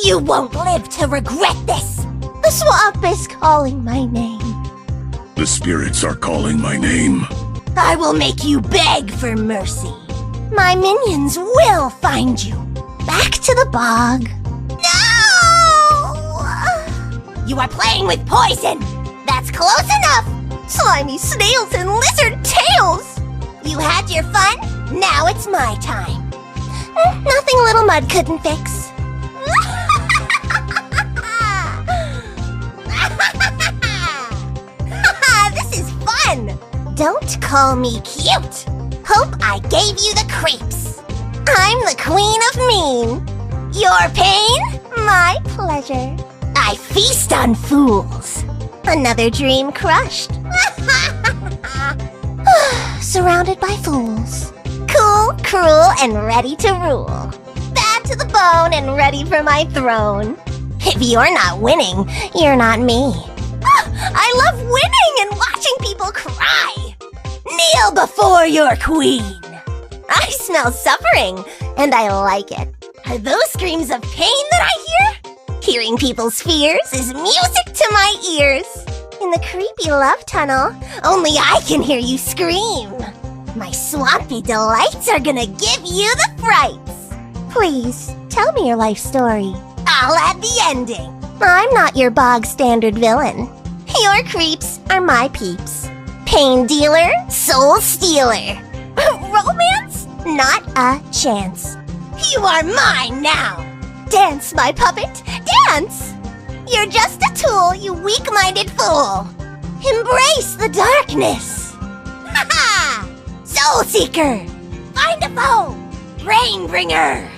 You won't live to regret this! The swamp is calling my name. The spirits are calling my name. I will make you beg for mercy. My minions will find you. Back to the bog. No! You are playing with poison! That's close enough! Slimy snails and lizard tails! You had your fun, now it's my time. Nothing Little Mud couldn't fix. This is fun! Don't call me cute. Hope I gave you the creeps. I'm the queen of mean. Your pain, my pleasure. I feast on fools. Another dream crushed. Surrounded by fools. Cool, cruel, and ready to rule. Bad to the bone and ready for my throne. If you're not winning, you're not me. I love winning and watching people cry. Kneel before your queen. I smell suffering, and I like it. Are those screams of pain that I hear? Hearing people's fears is music to my ears. In the creepy love tunnel, only I can hear you scream. My swampy delights are gonna give you the frights. Please, tell me your life story. I'll add the ending. I'm not your bog standard villain. Your creeps are my peeps. Pain dealer, soul stealer. Romance? Not a chance. You are mine now. Dance, my puppet, dance. You're just a tool, you weak-minded fool. Embrace the darkness. Ha ha! Soul seeker, find a foe. Brain bringer.